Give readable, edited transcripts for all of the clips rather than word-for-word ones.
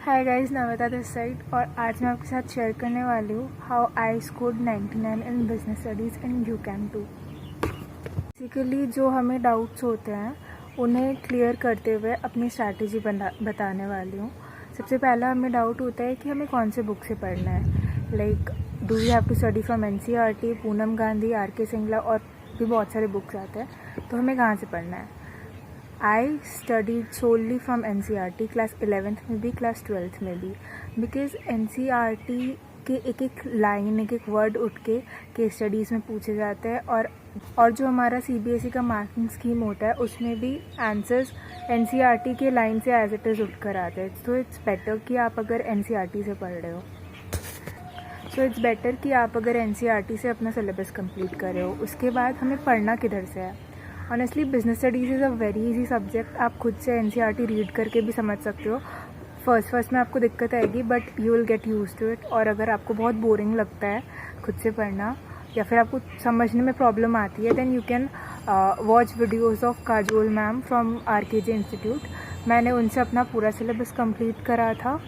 Hi guys, Namita this side. और आज मैं आपके साथ शेयर करने वाली हूँ how I scored 99 in business studies in you can too. Basically जो हमें डाउट्स होते हैं उन्हें क्लियर करते हुए अपनी स्ट्रैटेजी बताने वाली हूँ। सबसे पहला हमें डाउट होता है कि हमें कौन से बुक से पढ़ना है। Like do we have to study from NCERT, Poonam Gandhi, RK Singla और भी बहुत सारे बुक्स आते हैं, तो हमें कहाँ से पढ़ना है। I studied solely from NCERT, class 11th में भी, क्लास 12th में भी, बिकॉज NCERT के एक एक लाइन, एक एक वर्ड उठ के केस स्टडीज़ में पूछे जाते हैं। और जो हमारा CBSE का मार्किंग स्कीम होता है उसमें भी आंसर्स NCERT के लाइन से एज इट इज़ उठ कर आते हैं। तो इट्स बेटर कि आप अगर NCERT से पढ़ रहे हो NCERT से अपना सिलेबस कंप्लीट कर रहे हो। उसके बाद हमें पढ़ना किधर से है। Honestly business studies is a very easy subject. आप खुद से NCERT रीड करके भी समझ सकते हो। फर्स्ट में आपको दिक्कत आएगी, but you will get use to it. और अगर आपको बहुत बोरिंग लगता है खुद से पढ़ना या फिर आपको समझने में प्रॉब्लम आती है, then you can watch videos of Kajol ma'am from RKJ institute. मैंने उनसे अपना पूरा सिलेबस कंप्लीट करा था।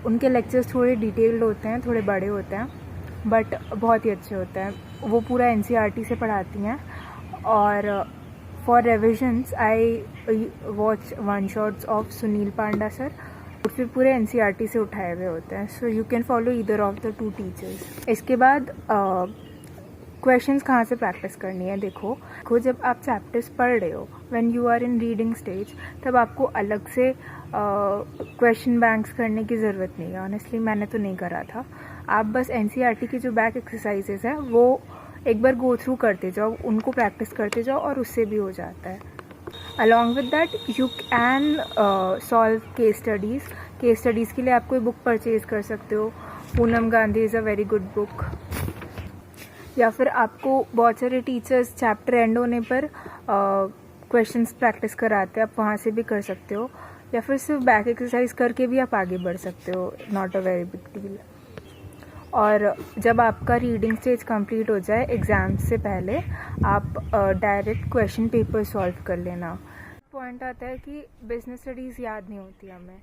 उनके लेक्चर्स थोड़े डिटेल्ड होते हैं, थोड़े बड़े होते हैं, बट बहुत ही अच्छे होते हैं। वो पूरा NCERT से पढ़ाती हैं। और for revisions I watch one shots of Sunil Panda sir, फिर पूरे NCERT से उठाए हुए होते हैं। So you can follow either of the two teachers. इसके बाद क्वेश्चंस कहाँ से प्रैक्टिस करनी है। देखो जब आप चैप्टर्स पढ़ रहे हो, when you are in reading stage, तब आपको अलग से क्वेश्चन बैंक्स करने की ज़रूरत नहीं है। ऑनेस्टली मैंने तो नहीं करा था। आप बस NCERT की जो बैक एक्सरसाइजेज हैं वो एक बार गो थ्रू करते जाओ, उनको प्रैक्टिस करते जाओ और उससे भी हो जाता है। Along with that you can solve case studies के लिए आप कोई बुक परचेज़ कर सकते हो। Poonam Gandhi is a very good book. या फिर आपको बहुत सारे टीचर्स चैप्टर एंड होने पर क्वेश्चंस प्रैक्टिस कराते हैं, आप वहाँ से भी कर सकते हो। या फिर सिर्फ बैक एक्सरसाइज करके भी आप आगे बढ़ सकते हो, not a very big deal. और जब आपका रीडिंग स्टेज कंप्लीट हो जाए एग्ज़ाम से पहले, आप डायरेक्ट क्वेश्चन पेपर सॉल्व कर लेना। पॉइंट आता है कि बिजनेस स्टडीज़ याद नहीं होती हमें।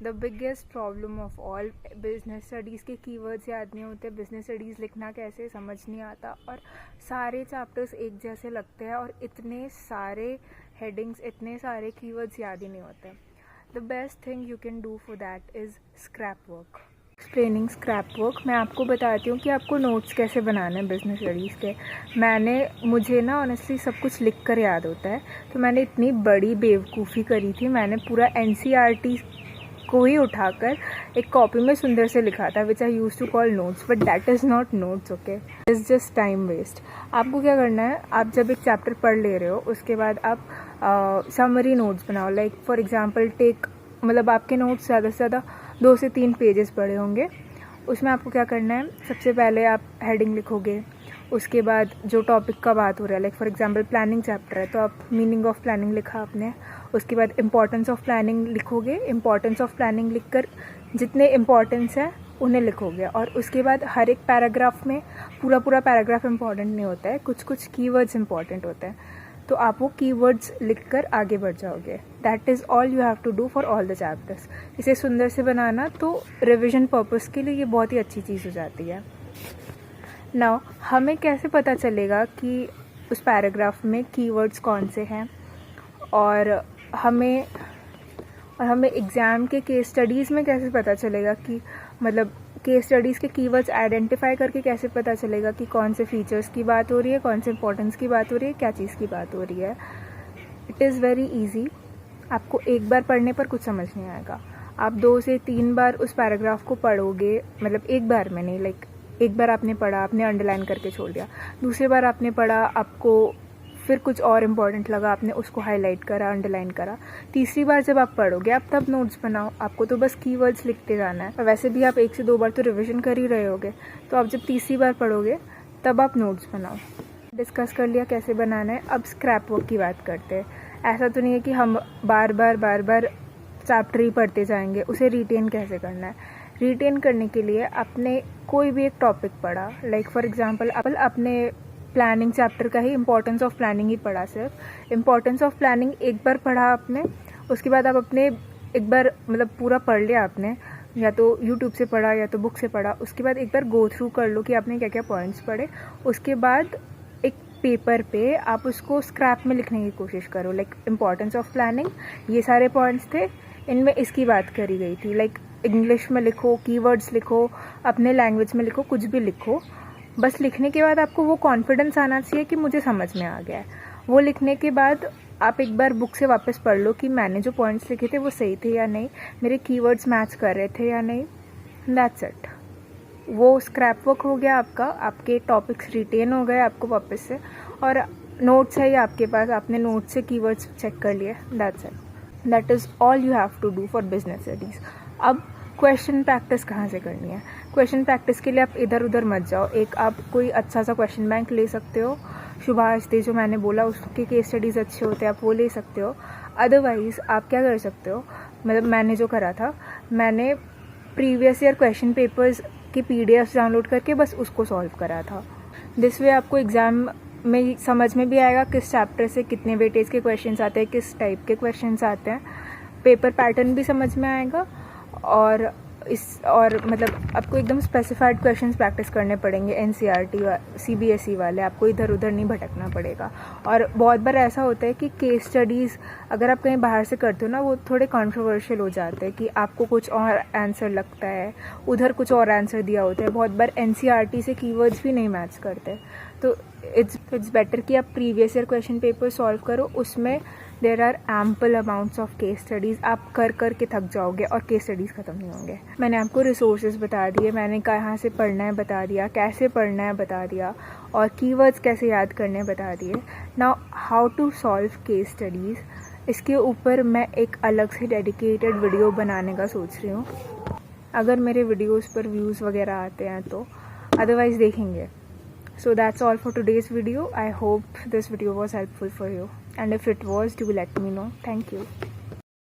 The biggest problem of all, business studies के कीवर्ड्स याद नहीं होते, बिजनेस स्टडीज़ लिखना कैसे समझ नहीं आता, और सारे चैप्टर्स एक जैसे लगते हैं और इतने सारे हेडिंग्स, इतने सारे कीवर्ड्स याद ही नहीं होते। The best thing you can do for that is scrap work. Explaining scrap work, मैं आपको बताती हूँ कि आपको नोट्स कैसे बनाने हैं बिजनेस स्टडीज़ के। मुझे ना ऑनेस्टली सब कुछ लिख कर याद होता है, तो मैंने इतनी बड़ी बेवकूफ़ी करी थी। मैंने पूरा NCERT को ही उठाकर एक कॉपी में सुंदर से लिखा था, which I use to call notes, but that is not notes, okay, it's just time waste. आपको क्या करना है, आप जब एक चैप्टर पढ़ ले रहे हो उसके बाद आप समरी नोट्स बनाओ। लाइक फॉर एग्जाम्पल मतलब आपके नोट्स ज़्यादा से ज़्यादा 2 से 3 पेजेस पड़े होंगे। उसमें आपको क्या करना है, सबसे पहले आप हेडिंग लिखोगे। उसके बाद जो टॉपिक का बात हो रहा है, like for example planning chapter है, तो आप मीनिंग ऑफ प्लानिंग लिखा आपने। उसके बाद इंपॉर्टेंस ऑफ प्लानिंग लिखोगे। इंपॉर्टेंस ऑफ प्लानिंग लिखकर जितने इंपॉर्टेंस है उन्हें लिखोगे। और उसके बाद हर एक पैराग्राफ में पूरा पैराग्राफ इंपॉर्टेंट नहीं होता है, कुछ कुछ कीवर्ड्स इंपॉर्टेंट होते हैं, तो आप वो कीवर्ड्स लिखकर आगे बढ़ जाओगे। That is all you have to do for all the chapters. इसे सुंदर से बनाना, तो रिविजन पर्पस के लिए ये बहुत ही अच्छी चीज़ हो जाती है। नाउ हमें कैसे पता चलेगा कि उस पैराग्राफ में कीवर्ड्स कौन से हैं, और हमें एग्ज़ाम के केस स्टडीज़ में कैसे पता चलेगा कि, मतलब केस स्टडीज़ के कीवर्ड्स आइडेंटिफाई करके कैसे पता चलेगा कि कौन से फीचर्स की बात हो रही है, कौन से इंपॉर्टेंस की बात हो रही है, क्या चीज़ की बात हो रही है। It is very easy. आपको एक बार पढ़ने पर कुछ समझ नहीं आएगा। आप 2 से 3 बार उस पैराग्राफ को पढ़ोगे, मतलब एक बार में नहीं, लाइक एक बार आपने पढ़ा, आपने अंडरलाइन करके छोड़ दिया। दूसरी बार आपने पढ़ा, आपको फिर कुछ और इम्पॉर्टेंट लगा, आपने उसको हाईलाइट करा, अंडरलाइन करा। तीसरी बार जब आप पढ़ोगे, आप तब नोट्स बनाओ। आपको तो बस कीवर्ड्स लिखते जाना है। वैसे भी आप 1 से 2 बार तो रिवीजन कर ही रहे होगे, तो आप जब तीसरी बार पढ़ोगे तब आप नोट्स बनाओ। डिस्कस कर लिया कैसे बनाना है। अब स्क्रैप वर्क की बात करते हैं। ऐसा तो नहीं है कि हम बार बार चैप्टर ही पढ़ते जाएंगे। उसे रिटेन कैसे करना है। रिटेन करने के लिए आपने कोई भी एक टॉपिक पढ़ा, लाइक फॉर एग्जांपल अपने प्लानिंग चैप्टर का ही इंपॉर्टेंस ऑफ प्लानिंग ही पढ़ा। सिर्फ इंपॉर्टेंस ऑफ प्लानिंग एक बार पढ़ा आपने, उसके बाद आप अपने एक बार मतलब पूरा पढ़ लिया आपने, या तो यूट्यूब से पढ़ा या तो बुक से पढ़ा, उसके बाद एक बार गो थ्रू कर लो कि आपने क्या क्या पॉइंट्स पढ़े। उसके बाद एक पेपर पे आप उसको स्क्रैप में लिखने की कोशिश करो, लाइक इम्पॉर्टेंस ऑफ प्लानिंग, ये सारे पॉइंट्स थे, इनमें इसकी बात करी गई थी। लाइक इंग्लिश में लिखो, कीवर्ड्स लिखो, अपने लैंग्वेज में लिखो, कुछ भी लिखो। बस लिखने के बाद आपको वो कॉन्फिडेंस आना चाहिए कि मुझे समझ में आ गया है। वो लिखने के बाद आप एक बार बुक से वापस पढ़ लो कि मैंने जो पॉइंट्स लिखे थे वो सही थे या नहीं, मेरे कीवर्ड्स मैच कर रहे थे या नहीं। That's it. वो स्क्रैप वर्क हो गया आपका, आपके टॉपिक्स रिटेन हो गए आपको वापस से, और नोट्स है आपके पास, आपने नोट से कीवर्ड्स चेक कर लिए। That's it. That is all you have to do for business studies. अब क्वेश्चन प्रैक्टिस कहाँ से करनी है? क्वेश्चन प्रैक्टिस के लिए आप इधर उधर मत जाओ। एक आप कोई अच्छा सा क्वेश्चन बैंक ले सकते हो, सुभाष दे जो मैंने बोला उसके केस स्टडीज़ अच्छे होते हैं, आप वो ले सकते हो। अदरवाइज़ आप क्या कर सकते हो, मतलब मैंने जो करा था, मैंने प्रीवियस ईयर क्वेश्चन पेपर्स के PDF डाउनलोड करके बस उसको सॉल्व करा था। दिस वे आपको एग्ज़ाम में समझ में भी आएगा किस चैप्टर से कितने वेटेज के क्वेश्चंस आते हैं, किस टाइप के क्वेश्चंस आते हैं, पेपर पैटर्न भी समझ में आएगा, और मतलब आपको एकदम स्पेसिफाइड क्वेश्चंस प्रैक्टिस करने पड़ेंगे, NCERT CBSE वाले, आपको इधर उधर नहीं भटकना पड़ेगा। और बहुत बार ऐसा होता है कि केस स्टडीज़ अगर आप कहीं बाहर से करते हो ना, वो थोड़े कंट्रोवर्शियल हो जाते हैं कि आपको कुछ और आंसर लगता है, उधर कुछ और आंसर दिया होता है। बहुत बार NCERT से कीवर्ड्स भी नहीं मैच करते, तो इट्स बेटर कि आप previous year question paper solve करो। उसमें there are ample amounts of case studies, आप कर कर के थक जाओगे और केस स्टडीज़ ख़त्म नहीं होंगे। मैंने आपको रिसोर्सेज बता दिए, मैंने कहाँ से पढ़ना है बता दिया, कैसे पढ़ना है बता दिया, और कीवर्ड्स कैसे याद करने हैं बता दिए। Now how to solve case studies, इसके ऊपर मैं एक अलग से डेडिकेटेड वीडियो बनाने का सोच रही हूँ, अगर मेरे वीडियोज़ पर व्यूज़ वगैरह आते हैं तो, अदरवाइज़ देखेंगे। So that's all for today's video. I hope this video was helpful for you, and if it was, do let me know. Thank you.